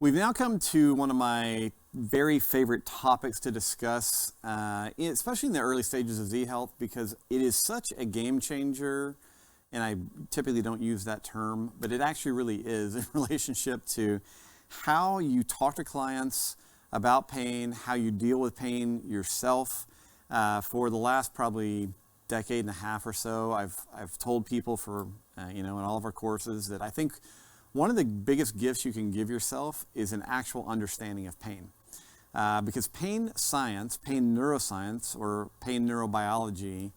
We've now come to one of my very favorite topics to discuss, especially in the early stages of Z-Health, because it is such a game changer, and I typically don't use that term, but it actually really is in relationship to how you talk to clients about pain, how you deal with pain yourself. For the last probably decade and a half or so, I've told people in all of our courses that I think one of the biggest gifts you can give yourself is an actual understanding of pain. Because pain science, pain neuroscience, or pain neurobiology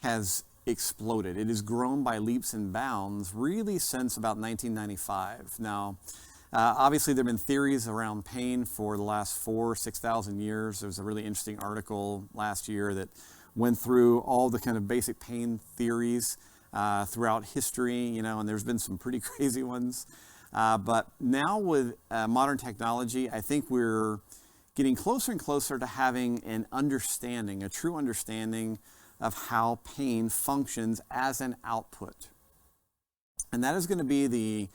has exploded. It has grown by leaps and bounds really since about 1995. Now, obviously there have been theories around pain for the last 6,000 years. There was a really interesting article last year that went through all the kind of basic pain theories throughout history, and there's been some pretty crazy ones. But now with modern technology, I think we're getting closer and closer to having a true understanding of how pain functions as an output. And that is going to be the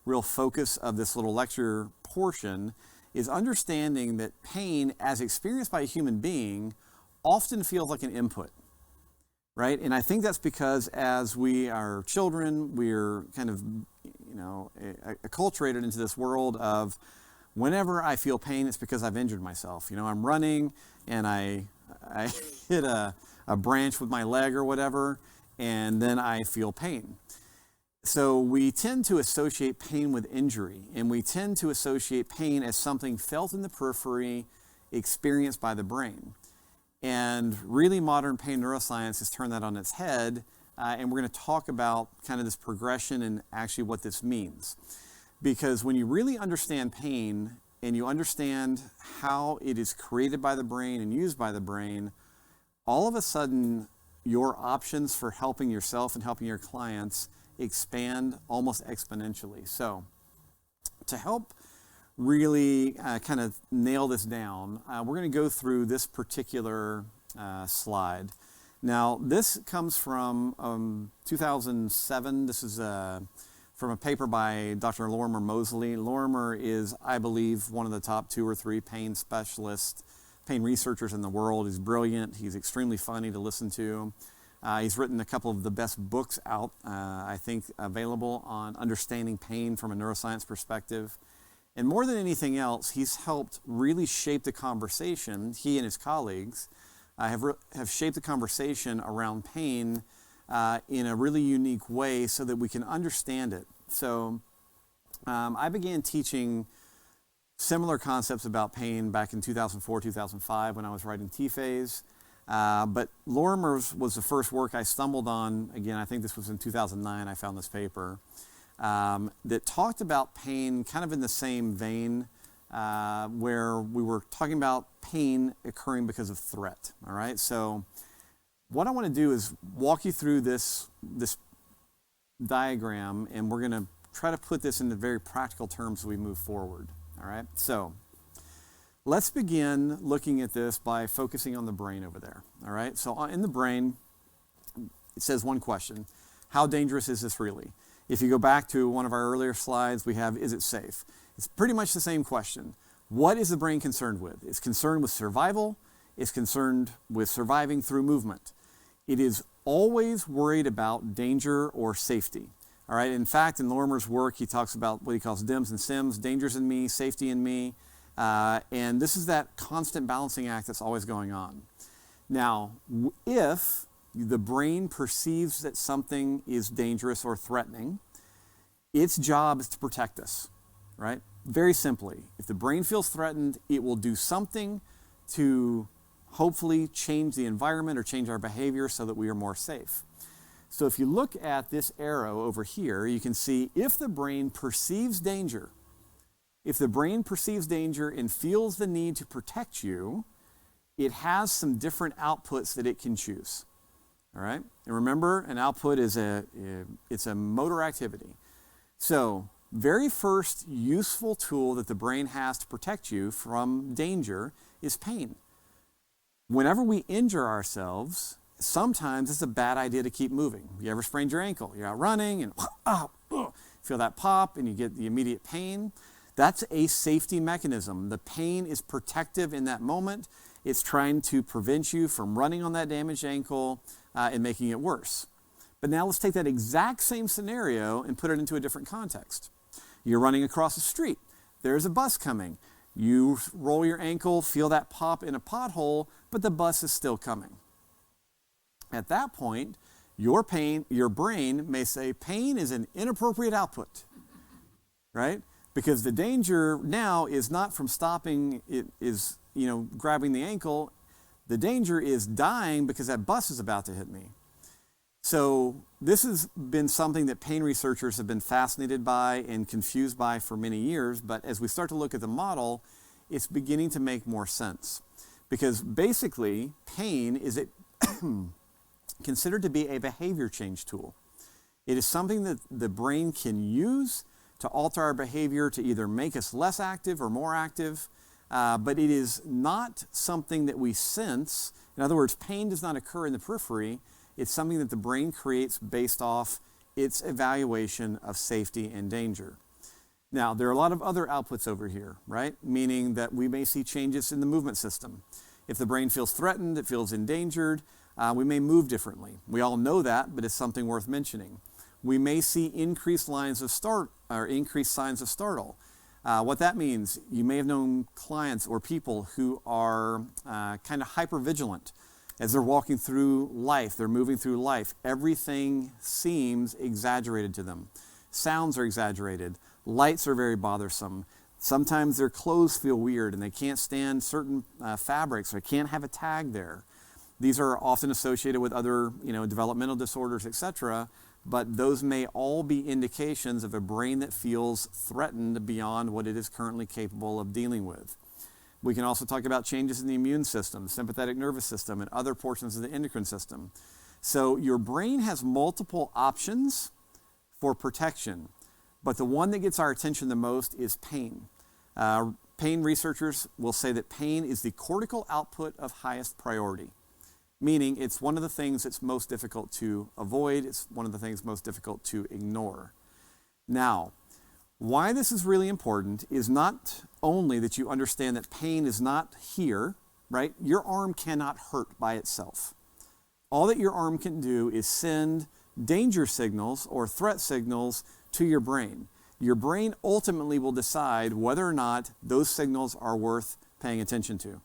real focus of this little lecture portion, is understanding that pain, as experienced by a human being, often feels like an input. Right? And I think that's because as we are children, we're kind of, acculturated into this world of whenever I feel pain, it's because I've injured myself. I'm running and I hit a branch with my leg or whatever, and then I feel pain. So we tend to associate pain with injury, and we tend to associate pain as something felt in the periphery, experienced by the brain. And really modern pain neuroscience has turned that on its head, and we're going to talk about kind of this progression and actually what this means. Because when you really understand pain and you understand how it is created by the brain and used by the brain, all of a sudden your options for helping yourself and helping your clients expand almost exponentially. So to help really kind of nail this down, we're going to go through this particular slide. Now, this comes from 2007. This is from a paper by Dr. Lorimer Moseley. Lorimer is, I believe, one of the top 2 or 3 pain specialists, pain researchers in the world. He's brilliant. He's extremely funny to listen to. He's written a couple of the best books out, I think, available on understanding pain from a neuroscience perspective. And more than anything else, he's helped really shape the conversation. He and his colleagues have shaped the conversation around pain in a really unique way so that we can understand it. So I began teaching similar concepts about pain back in 2004, 2005 when I was writing T-Phase. But Lorimer's was the first work I stumbled on. Again, I think this was in 2009 I found this paper. That talked about pain kind of in the same vein, where we were talking about pain occurring because of threat. All right, so what I want to do is walk you through this diagram, and we're going to try to put this into very practical terms as we move forward. All right, so let's begin looking at this by focusing on the brain over there. All right, so in the brain, it says one question: how dangerous is this really? If you go back to one of our earlier slides, we have, is it safe? It's pretty much the same question. What is the brain concerned with? It's concerned with survival. It's concerned with surviving through movement. It is always worried about danger or safety. All right. In fact, in Lorimer's work, he talks about what he calls DIMS and SIMS, dangers in me, safety in me. And this is that constant balancing act that's always going on. Now, if the brain perceives that something is dangerous or threatening, its job is to protect us, right? Very simply, if the brain feels threatened, it will do something to hopefully change the environment or change our behavior so that we are more safe. So if you look at this arrow over here, you can see if the brain perceives danger, and feels the need to protect you, it has some different outputs that it can choose. All right, and remember, an output is it's a motor activity. So, very first useful tool that the brain has to protect you from danger is pain. Whenever we injure ourselves, sometimes it's a bad idea to keep moving. You ever sprained your ankle? You're out running and feel that pop and you get the immediate pain. That's a safety mechanism. The pain is protective in that moment. It's trying to prevent you from running on that damaged ankle and making it worse. But now let's take that exact same scenario and put it into a different context. You're running across the street. There's a bus coming. You roll your ankle, feel that pop in a pothole, but the bus is still coming. At that point, your brain may say pain is an inappropriate output, right? Because the danger now is not from stopping, it is, grabbing the ankle. The danger is dying because that bus is about to hit me. So this has been something that pain researchers have been fascinated by and confused by for many years, but as we start to look at the model, it's beginning to make more sense. Because basically, pain is considered to be a behavior change tool. It is something that the brain can use to alter our behavior to either make us less active or more active, but it is not something that we sense. In other words, pain does not occur in the periphery. It's something that the brain creates based off its evaluation of safety and danger. Now, there are a lot of other outputs over here, right? Meaning that we may see changes in the movement system. If the brain feels threatened, it feels endangered, we may move differently. We all know that, but it's something worth mentioning. We may see increased signs of startle. What that means, you may have known clients or people who are kind of hypervigilant. As they're walking through life, they're moving through life, everything seems exaggerated to them. Sounds are exaggerated. Lights are very bothersome. Sometimes their clothes feel weird and they can't stand certain fabrics or can't have a tag there. These are often associated with other, developmental disorders, etc. But those may all be indications of a brain that feels threatened beyond what it is currently capable of dealing with. We can also talk about changes in the immune system, sympathetic nervous system, and other portions of the endocrine system. So your brain has multiple options for protection, but the one that gets our attention the most is pain. Pain researchers will say that pain is the cortical output of highest priority, meaning it's one of the things that's most difficult to avoid. It's one of the things most difficult to ignore. Now, why this is really important is not only that you understand that pain is not here, right? Your arm cannot hurt by itself. All that your arm can do is send danger signals or threat signals to your brain. Your brain ultimately will decide whether or not those signals are worth paying attention to,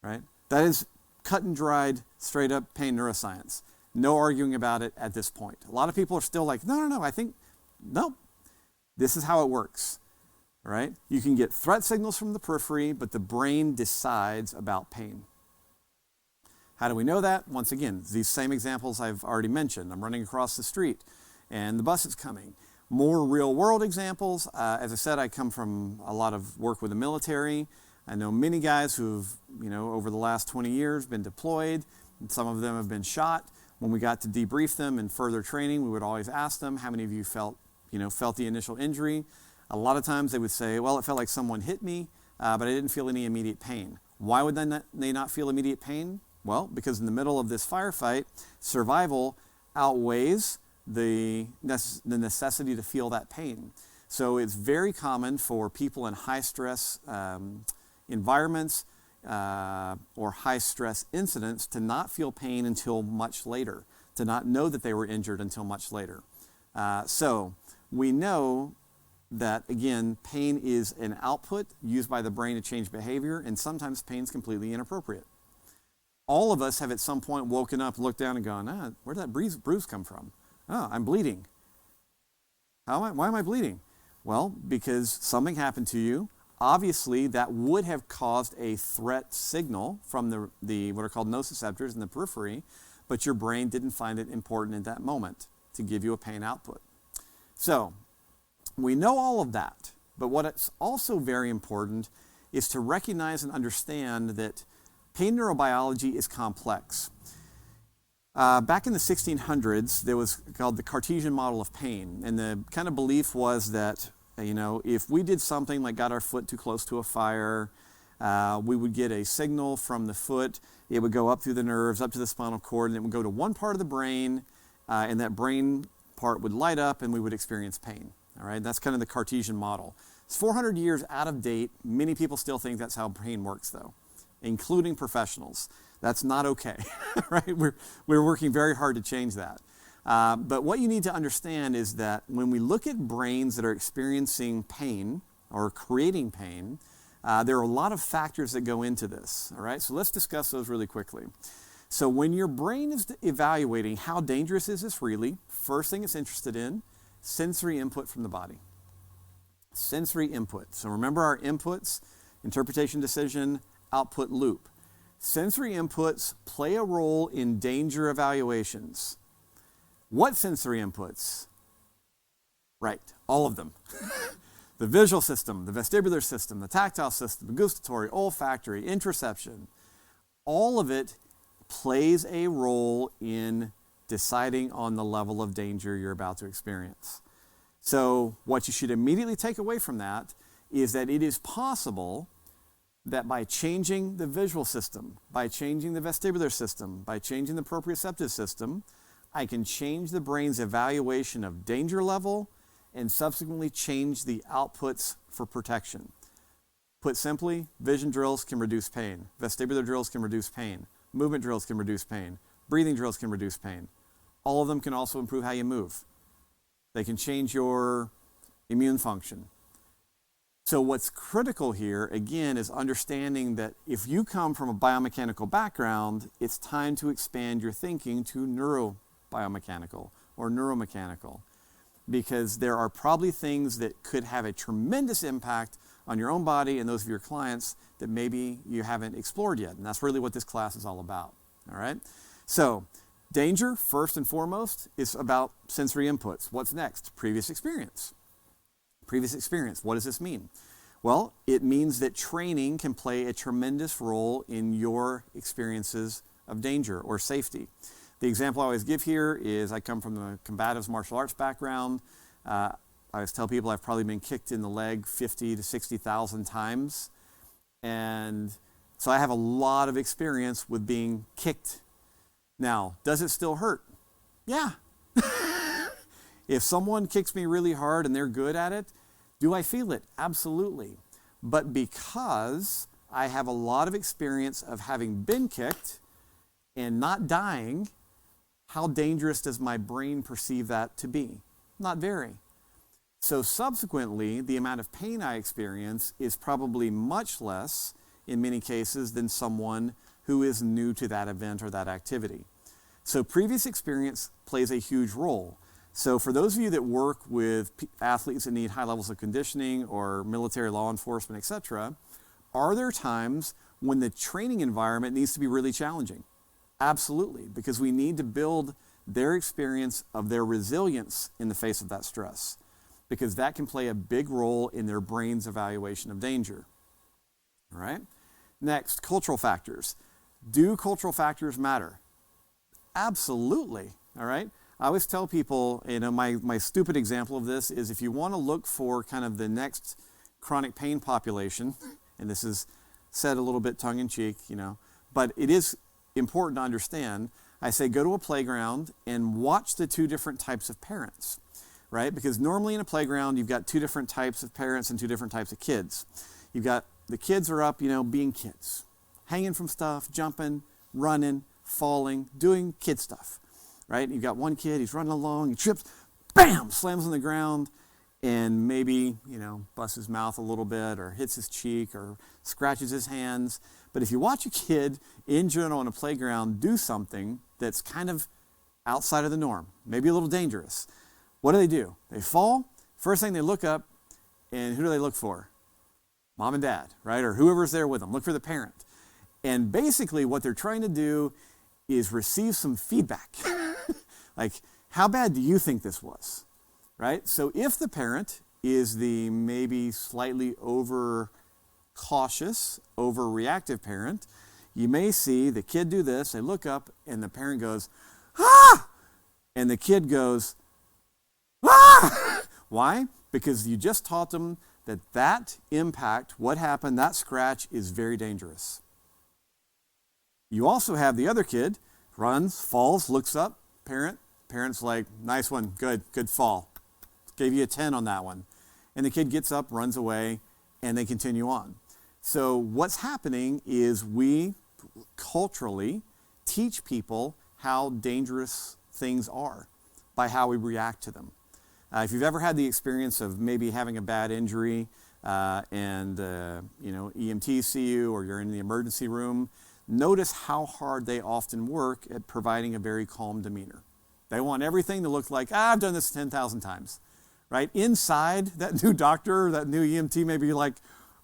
right? That is cut and dried, straight up pain neuroscience. No arguing about it at this point. A lot of people are still like, no, nope. This is how it works, right? You can get threat signals from the periphery, but the brain decides about pain. How do we know that? Once again, these same examples I've already mentioned. I'm running across the street and the bus is coming. More real world examples. As I said, I come from a lot of work with the military. I know many guys who've, over the last 20 years been deployed. And some of them have been shot. When we got to debrief them in further training, we would always ask them, how many of you felt the initial injury? A lot of times they would say, well, it felt like someone hit me, but I didn't feel any immediate pain. Why would they not feel immediate pain? Well, because in the middle of this firefight, survival outweighs the necessity to feel that pain. So it's very common for people in high stress environments or high stress incidents to not feel pain until much later, to not know that they were injured until much later. So we know that, again, pain is an output used by the brain to change behavior, and sometimes pain is completely inappropriate. All of us have at some point woken up, looked down and gone, where did that bruise come from? Oh, I'm bleeding. Why am I bleeding? Well, because something happened to you. Obviously, that would have caused a threat signal from the what are called nociceptors in the periphery, but your brain didn't find it important in that moment to give you a pain output. So, we know all of that, but what is also very important is to recognize and understand that pain neurobiology is complex. Back in the 1600s, there was called the Cartesian model of pain, and the kind of belief was that, if we did something like got our foot too close to a fire, we would get a signal from the foot. It would go up through the nerves, up to the spinal cord, and it would go to one part of the brain, and that brain part would light up, and we would experience pain. All right, that's kind of the Cartesian model. It's 400 years out of date. Many people still think that's how pain works, though, including professionals. That's not okay, right? We're working very hard to change that. But what you need to understand is that when we look at brains that are experiencing pain or creating pain, there are a lot of factors that go into this, all right? So let's discuss those really quickly. So when your brain is evaluating how dangerous is this really, first thing it's interested in, sensory input from the body. Sensory input. So remember our inputs, interpretation, decision, output loop. Sensory inputs play a role in danger evaluations. What sensory inputs? Right, all of them. The visual system, the vestibular system, the tactile system, the gustatory, olfactory, interoception, all of it plays a role in deciding on the level of danger you're about to experience. So what you should immediately take away from that is that it is possible that by changing the visual system, by changing the vestibular system, by changing the proprioceptive system, I can change the brain's evaluation of danger level and subsequently change the outputs for protection. Put simply, vision drills can reduce pain. Vestibular drills can reduce pain. Movement drills can reduce pain. Breathing drills can reduce pain. All of them can also improve how you move. They can change your immune function. So what's critical here, again, is understanding that if you come from a biomechanical background, it's time to expand your thinking to neurobiomechanical or neuromechanical, because there are probably things that could have a tremendous impact on your own body and those of your clients that maybe you haven't explored yet. And that's really what this class is all about, all right? So danger, first and foremost, is about sensory inputs. What's next? Previous experience. Previous experience. What does this mean? Well, it means that training can play a tremendous role in your experiences of danger or safety. The example I always give here is I come from the combatives martial arts background. I always tell people I've probably been kicked in the leg 50 to 60,000 times. And so I have a lot of experience with being kicked. Now, does it still hurt? Yeah. If someone kicks me really hard and they're good at it, do I feel it? Absolutely. But because I have a lot of experience of having been kicked and not dying, how dangerous does my brain perceive that to be? Not very. So subsequently, the amount of pain I experience is probably much less in many cases than someone who is new to that event or that activity. So previous experience plays a huge role. So for those of you that work with athletes that need high levels of conditioning or military law enforcement, etc., are there times when the training environment needs to be really challenging? Absolutely, because we need to build their experience of their resilience in the face of that stress, because that can play a big role in their brain's evaluation of danger. All right? Next, cultural factors. Do cultural factors matter? Absolutely, all right? I always tell people, my stupid example of this is if you want to look for kind of the next chronic pain population, and this is said a little bit tongue-in-cheek, but it is important to understand, I say go to a playground and watch the two different types of parents, right? Because normally in a playground, you've got two different types of parents and two different types of kids. You've got the kids are up, being kids, hanging from stuff, jumping, running, falling, doing kid stuff. Right? You've got one kid, he's running along, he trips, bam, slams on the ground, and maybe, busts his mouth a little bit, or hits his cheek, or scratches his hands. But if you watch a kid in general on a playground do something that's kind of outside of the norm, maybe a little dangerous, what do? They fall, first thing they look up, and who do they look for? Mom and dad, right? Or whoever's there with them. Look for the parent. And basically what they're trying to do is receive some feedback. Like, how bad do you think this was, right? So if the parent is the maybe slightly over-cautious, over-reactive parent, you may see the kid do this, they look up, and the parent goes, ah! And the kid goes, ah! Why? Because you just taught them that impact, what happened, that scratch is very dangerous. You also have the other kid, runs, falls, looks up, parent's like, nice one, good fall. gave you a 10 on that one. And the kid gets up, runs away, and they continue on. So what's happening is we culturally teach people how dangerous things are by how we react to them. If you've ever had the experience of maybe having a bad injury and EMTs see you, or you're in the emergency room, notice how hard they often work at providing a very calm demeanor. They want everything to look like, I've done this 10,000 times, right? Inside, that new doctor, that new EMT may be like,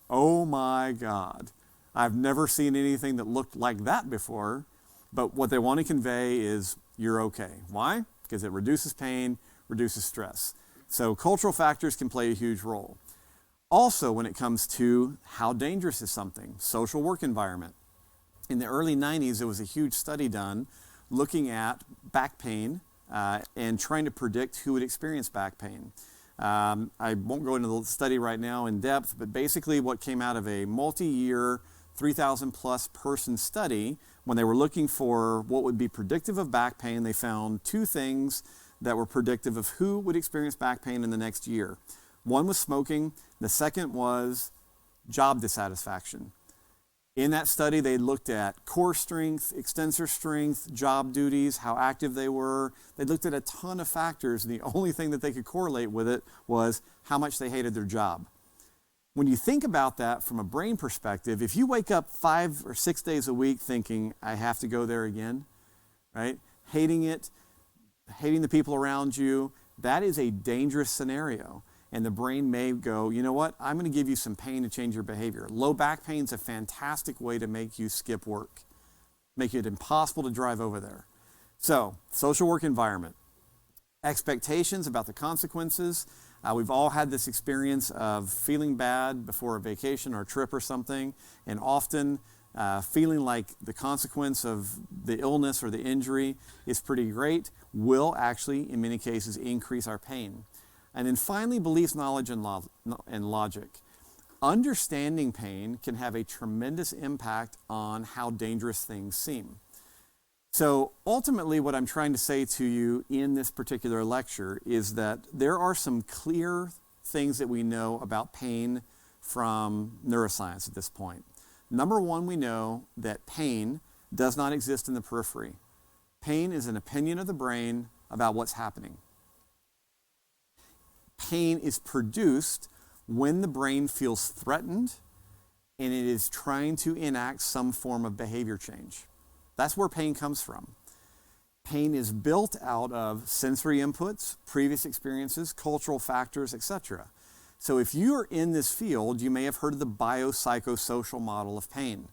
oh my God, I've never seen anything that looked like that before. But what they want to convey is, you're okay. Why? Because it reduces pain, reduces stress. So cultural factors can play a huge role. Also, when it comes to how dangerous is something, social work environment. In the early 90s, there was a huge study done looking at back pain and trying to predict who would experience back pain. I won't go into the study right now in depth, but basically what came out of a multi-year, 3,000 plus person study, when they were looking for what would be predictive of back pain, they found two things that were predictive of who would experience back pain in the next year. One was smoking. The second was job dissatisfaction. In that study, they looked at core strength, extensor strength, job duties, how active they were. They looked at a ton of factors, and the only thing that they could correlate with it was how much they hated their job. When you think about that from a brain perspective, if you wake up 5 or 6 days a week thinking, I have to go there again, right? Hating it, hating the people around you, that is a dangerous scenario. And the brain may go, you know what, I'm going to give you some pain to change your behavior. Low back pain is a fantastic way to make you skip work, make it impossible to drive over there. So, social work environment. Expectations about the consequences. We've all had this experience of feeling bad before a vacation or a trip or something, and often feeling like the consequence of the illness or the injury is pretty great will actually, in many cases, increase our pain. And then finally, beliefs, knowledge, and logic. Understanding pain can have a tremendous impact on how dangerous things seem. So ultimately, what I'm trying to say to you in this particular lecture is that there are some clear things that we know about pain from neuroscience at this point. Number one, we know that pain does not exist in the periphery. Pain is an opinion of the brain about what's happening. Pain is produced when the brain feels threatened and it is trying to enact some form of behavior change. That's where pain comes from. Pain is built out of sensory inputs, previous experiences, cultural factors, etc. So if you are in this field, you may have heard of the biopsychosocial model of pain.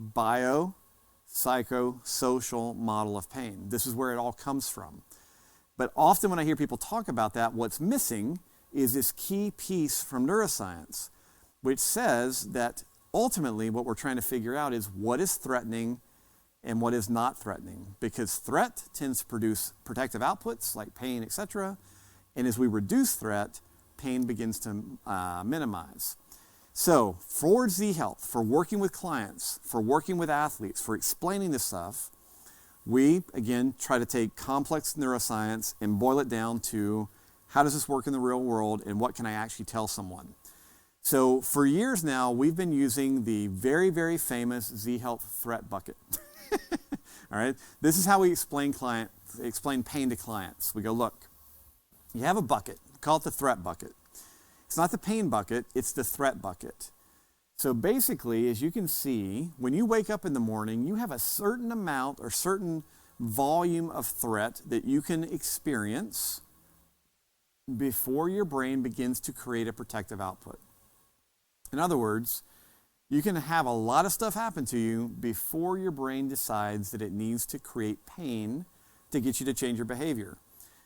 Biopsychosocial model of pain. This is where it all comes from. But often when I hear people talk about that, what's missing is this key piece from neuroscience, which says that ultimately what we're trying to figure out is what is threatening and what is not threatening. Because threat tends to produce protective outputs like pain, etc. And as we reduce threat, pain begins to minimize. So for Z Health, for working with clients, for working with athletes, for explaining this stuff, we, again, try to take complex neuroscience and boil it down to how does this work in the real world and what can I actually tell someone. So for years now, we've been using the very, very famous Z Health threat bucket. All right, this is how we explain pain to clients. We go, look, you have a bucket, call it the threat bucket. It's not the pain bucket, it's the threat bucket. So basically, as you can see, when you wake up in the morning, you have a certain amount or certain volume of threat that you can experience before your brain begins to create a protective output. In other words, you can have a lot of stuff happen to you before your brain decides that it needs to create pain to get you to change your behavior.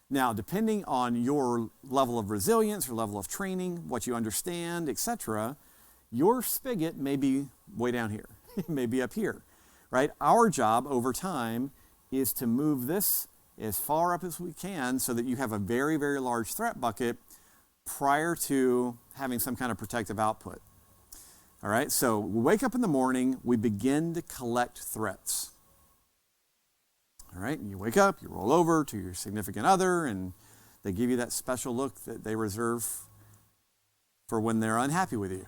Now, depending on your level of resilience or level of training, what you understand, etc., your spigot may be way down here. It may be up here, right? Our job over time is to move this as far up as we can so that you have a very, very large threat bucket prior to having some kind of protective output. All right, so we wake up in the morning, we begin to collect threats. All right, and you wake up, you roll over to your significant other, and They give you that special look that they reserve for when they're unhappy with you,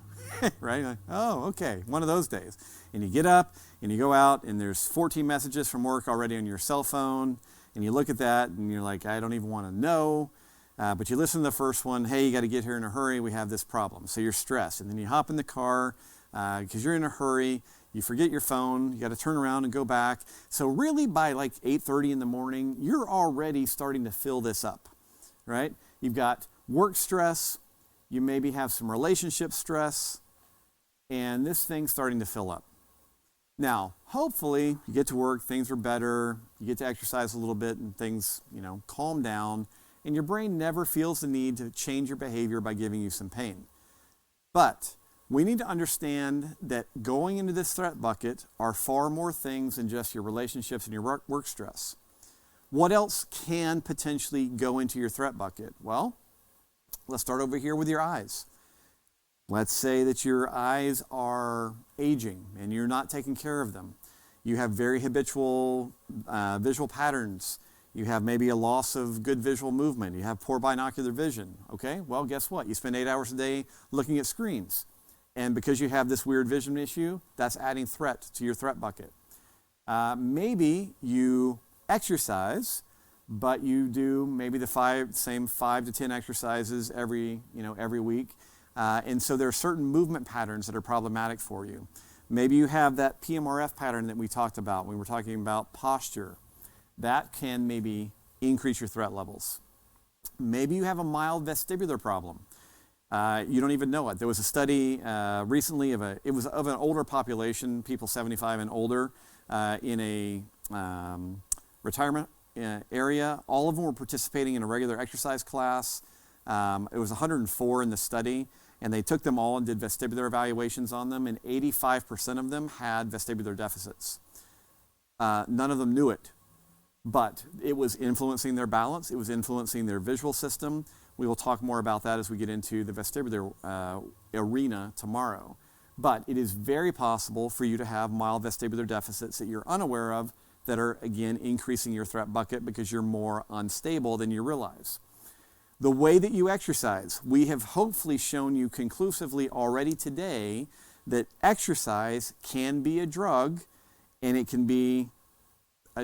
right? Like, oh, okay, one of those days. And you get up and you go out and there's 14 messages from work already on your cell phone, and you look at that and you're like, I don't even want to know. But you listen to the first one, hey, you got to get here in a hurry, we have this problem. So you're stressed. And then you hop in the car because you're in a hurry, you forget your phone, you got to turn around and go back. So really by like 8:30 in the morning, you're already starting to fill this up, right? You've got work stress, you maybe have some relationship stress, and this thing's starting to fill up. Now, hopefully, you get to work, things are better, you get to exercise a little bit, and things, calm down, and your brain never feels the need to change your behavior by giving you some pain. But we need to understand that going into this threat bucket are far more things than just your relationships and your work stress. What else can potentially go into your threat bucket? Well, let's start over here with your eyes. Let's say that your eyes are aging and you're not taking care of them. You have very habitual visual patterns. You have maybe a loss of good visual movement. You have poor binocular vision. Okay, well, guess what? You spend 8 hours a day looking at screens. And because you have this weird vision issue, that's adding threat to your threat bucket. Maybe you exercise, but you do maybe the same 5 to 10 exercises every week. And so there are certain movement patterns that are problematic for you. Maybe you have that PMRF pattern that we talked about when we were talking about posture. That can maybe increase your threat levels. Maybe you have a mild vestibular problem. You don't even know it. There was a study recently of an older population, people 75 and older, in a retirement area. All of them were participating in a regular exercise class. It was 104 in the study, and they took them all and did vestibular evaluations on them, and 85% of them had vestibular deficits. None of them knew it, but it was influencing their balance. It was influencing their visual system. We will talk more about that as we get into the vestibular arena tomorrow. But it is very possible for you to have mild vestibular deficits that you're unaware of that are, again, increasing your threat bucket because you're more unstable than you realize. The way that you exercise, we have hopefully shown you conclusively already today that exercise can be a drug, and it can be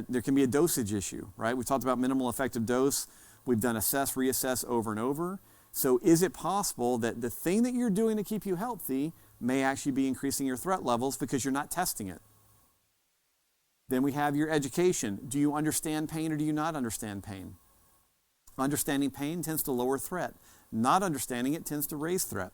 there can be a dosage issue, right? We talked about minimal effective dose. We've done assess, reassess over and over. So is it possible that the thing that you're doing to keep you healthy may actually be increasing your threat levels because you're not testing it? Then we have your education. Do you understand pain or do you not understand pain? Understanding pain tends to lower threat. Not understanding it tends to raise threat.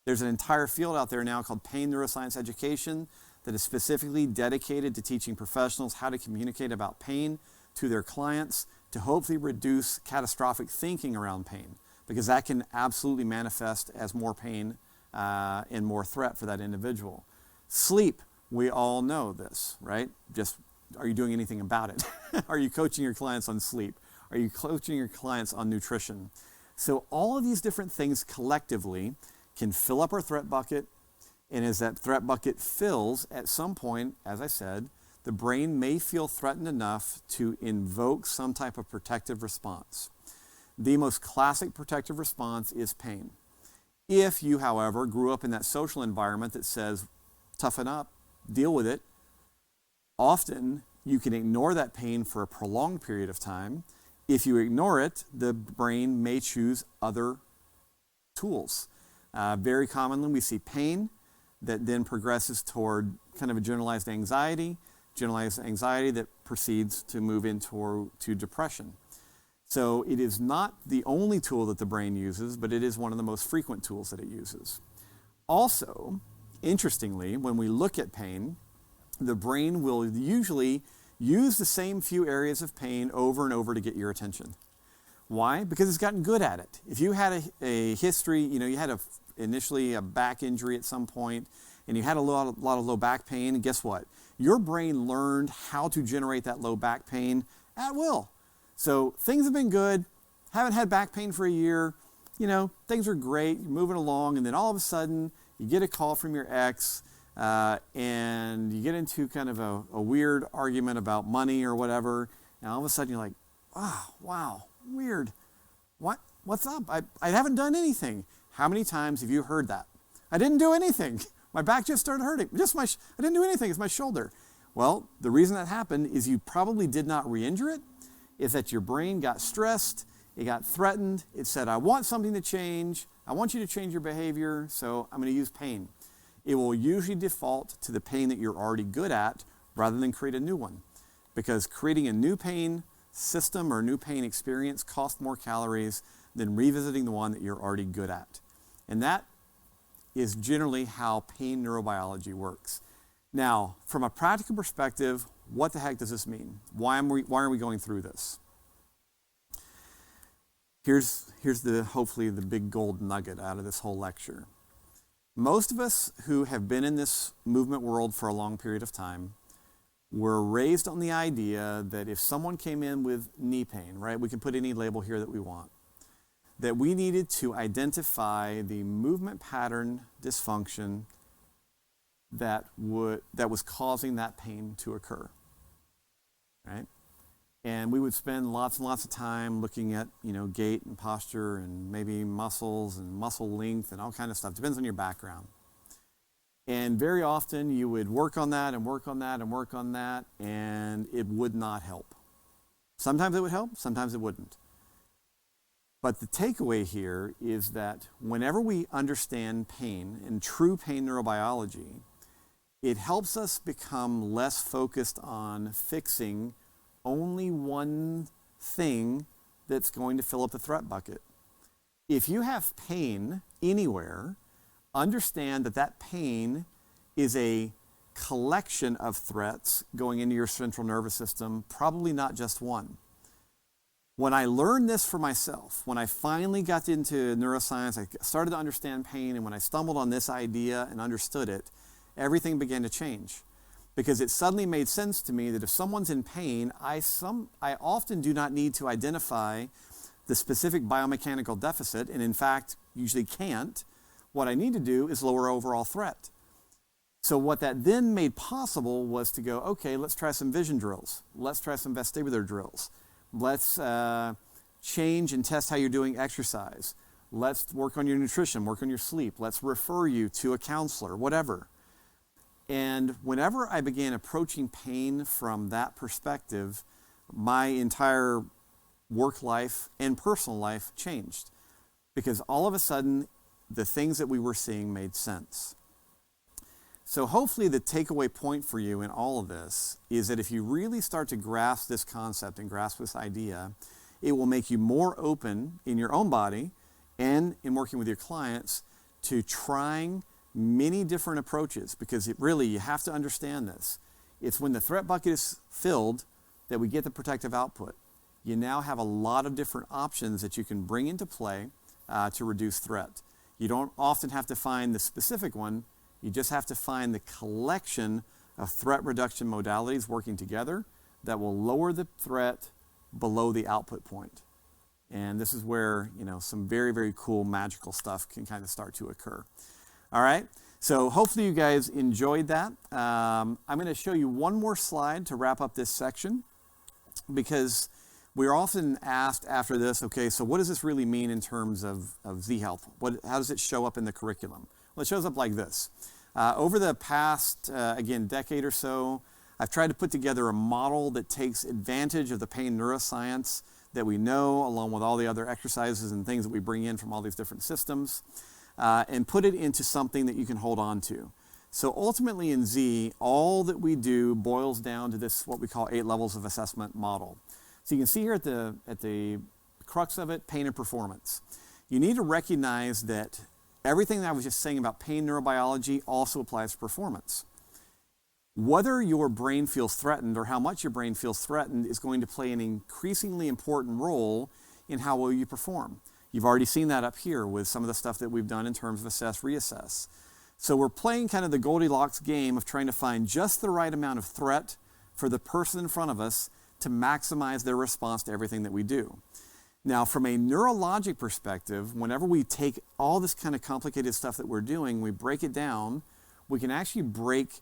There's an entire field out there now called pain neuroscience education that is specifically dedicated to teaching professionals how to communicate about pain to their clients to hopefully reduce catastrophic thinking around pain, because that can absolutely manifest as more pain and more threat for that individual. Sleep, we all know this, right? Just, are you doing anything about it? Are you coaching your clients on sleep? Are you coaching your clients on nutrition? So all of these different things collectively can fill up our threat bucket, and as that threat bucket fills, at some point, as I said, the brain may feel threatened enough to invoke some type of protective response. The most classic protective response is pain. If you, however, grew up in that social environment that says, toughen up, deal with it, often you can ignore that pain for a prolonged period of time. If you ignore it, the brain may choose other tools. Very commonly, we see pain that then progresses toward kind of a generalized anxiety that proceeds to move into depression. So it is not the only tool that the brain uses, but it is one of the most frequent tools that it uses. Also, interestingly, when we look at pain, the brain will usually use the same few areas of pain over and over to get your attention. Why? Because it's gotten good at it. If you had a history, you had initially a back injury at some point, and you had a lot of low back pain, and guess what? Your brain learned how to generate that low back pain at will. So things have been good, haven't had back pain for a year, things are great, you're moving along, and then all of a sudden, you get a call from your ex, and you get into kind of a weird argument about money or whatever, and all of a sudden you're like, oh, wow, weird. What? What's up? I haven't done anything. How many times have you heard that? I didn't do anything. My back just started hurting. I didn't do anything. It's my shoulder. Well, the reason that happened is you probably did not re-injure it, is that your brain got stressed, it got threatened, it said, I want something to change, I want you to change your behavior, so I'm going to use pain. It will usually default to the pain that you're already good at rather than create a new one. Because creating a new pain system or new pain experience costs more calories than revisiting the one that you're already good at. And that is generally how pain neurobiology works. Now, from a practical perspective, what the heck does this mean? Why are we going through this? Here's hopefully the big gold nugget out of this whole lecture. Most of us who have been in this movement world for a long period of time were raised on the idea that if someone came in with knee pain, right, we can put any label here that we want, that we needed to identify the movement pattern dysfunction that was causing that pain to occur, right? And we would spend lots and lots of time looking at, gait and posture and maybe muscles and muscle length and all kind of stuff. Depends on your background. And very often you would work on that and work on that and work on that, and it would not help. Sometimes it would help, sometimes it wouldn't. But the takeaway here is that whenever we understand pain and true pain neurobiology, it helps us become less focused on fixing only one thing that's going to fill up the threat bucket. If you have pain anywhere, understand that pain is a collection of threats going into your central nervous system, probably not just one. When I learned this for myself, when I finally got into neuroscience, I started to understand pain, and when I stumbled on this idea and understood it, everything began to change. Because it suddenly made sense to me that if someone's in pain, I often do not need to identify the specific biomechanical deficit, and in fact, usually can't. What I need to do is lower overall threat. So what that then made possible was to go, okay, let's try some vision drills. Let's try some vestibular drills. Let's change and test how you're doing exercise. Let's work on your nutrition, work on your sleep. Let's refer you to a counselor, whatever. And whenever I began approaching pain from that perspective, my entire work life and personal life changed. Because all of a sudden, the things that we were seeing made sense. So hopefully the takeaway point for you in all of this is that if you really start to grasp this concept and grasp this idea, it will make you more open in your own body and in working with your clients to trying many different approaches, because you have to understand this. It's when the threat bucket is filled that we get the protective output. You now have a lot of different options that you can bring into play to reduce threat. You don't often have to find the specific one, you just have to find the collection of threat reduction modalities working together that will lower the threat below the output point. And this is where, some very, very cool magical stuff can kind of start to occur. All right, so hopefully you guys enjoyed that. I'm going to show you one more slide to wrap up this section, because we're often asked after this, okay, so what does this really mean in terms of Z-Health? How does it show up in the curriculum? Well, it shows up like this. Over the past, decade or so, I've tried to put together a model that takes advantage of the pain neuroscience that we know, along with all the other exercises and things that we bring in from all these different systems, and put it into something that you can hold on to. So ultimately in Z, all that we do boils down to this, what we call 8 levels of assessment model. So you can see here at the crux of it, pain and performance. You need to recognize that everything that I was just saying about pain neurobiology also applies to performance. Whether your brain feels threatened or how much your brain feels threatened is going to play an increasingly important role in how well you perform. You've already seen that up here with some of the stuff that we've done in terms of assess, reassess. So we're playing kind of the Goldilocks game of trying to find just the right amount of threat for the person in front of us to maximize their response to everything that we do. Now, from a neurologic perspective, whenever we take all this kind of complicated stuff that we're doing, we break it down, we can actually break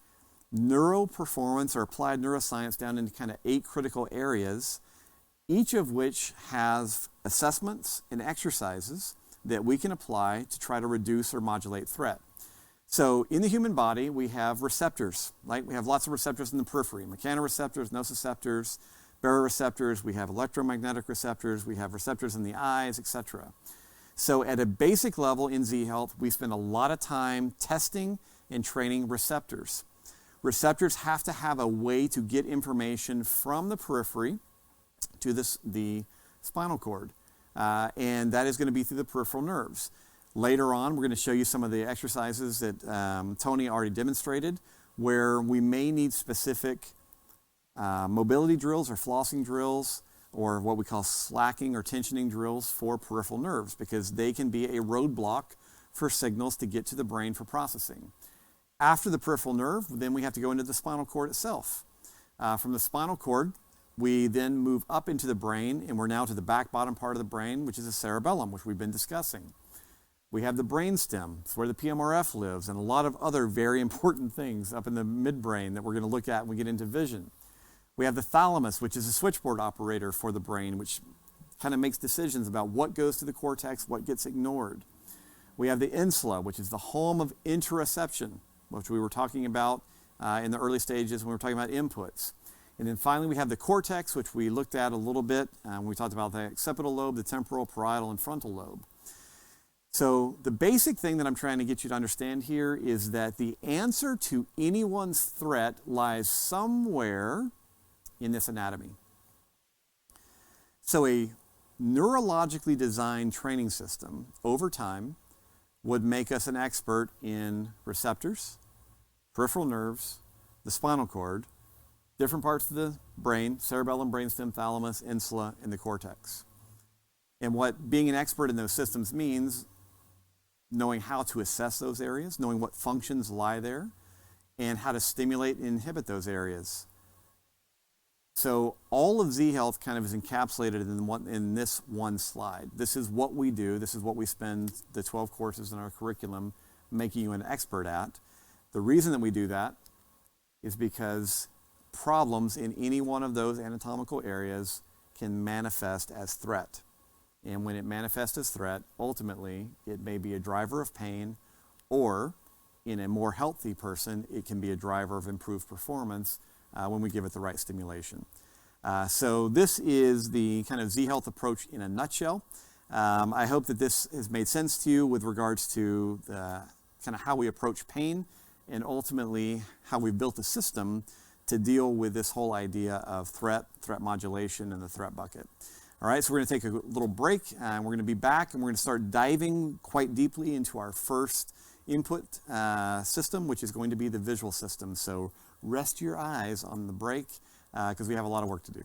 neuroperformance or applied neuroscience down into kind of 8 critical areas each of which has assessments and exercises that we can apply to try to reduce or modulate threat. So in the human body, we have receptors, right? We have lots of receptors in the periphery, mechanoreceptors, nociceptors, baroreceptors, we have electromagnetic receptors, we have receptors in the eyes, etc. So at a basic level in Z-Health, we spend a lot of time testing and training receptors. Receptors have to have a way to get information from the periphery to the spinal cord, and that is going to be through the peripheral nerves. Later on, we're going to show you some of the exercises that Tony already demonstrated, where we may need specific mobility drills or flossing drills, or what we call slacking or tensioning drills for peripheral nerves, because they can be a roadblock for signals to get to the brain for processing. After the peripheral nerve, then we have to go into the spinal cord itself. From the spinal cord, we then move up into the brain, and we're now to the back bottom part of the brain, which is the cerebellum, which we've been discussing. We have the brainstem, it's where the PMRF lives, and a lot of other very important things up in the midbrain that we're going to look at when we get into vision. We have the thalamus, which is a switchboard operator for the brain, which kind of makes decisions about what goes to the cortex, what gets ignored. We have the insula, which is the home of interoception, which we were talking about in the early stages when we were talking about inputs. And then finally, we have the cortex, which we looked at a little bit when we talked about the occipital lobe, the temporal, parietal, and frontal lobe. So the basic thing that I'm trying to get you to understand here is that the answer to anyone's threat lies somewhere in this anatomy. So a neurologically designed training system over time would make us an expert in receptors, peripheral nerves, the spinal cord, different parts of the brain, cerebellum, brainstem, thalamus, insula, and the cortex. And what being an expert in those systems means, knowing how to assess those areas, knowing what functions lie there, and how to stimulate and inhibit those areas. So all of Z-Health kind of is encapsulated in this one slide. This is what we do. This is what we spend the 12 courses in our curriculum making you an expert at. The reason that we do that is because problems in any one of those anatomical areas can manifest as threat. And when it manifests as threat, ultimately, it may be a driver of pain, or in a more healthy person, it can be a driver of improved performance when we give it the right stimulation. So this is the kind of Z-Health approach in a nutshell. I hope that this has made sense to you with regards to the kind of how we approach pain, and ultimately how we built a system to deal with this whole idea of threat modulation, and the threat bucket. All right, so we're going to take a little break, and we're going to be back, and we're going to start diving quite deeply into our first input system, which is going to be the visual system. So rest your eyes on the break, because we have a lot of work to do.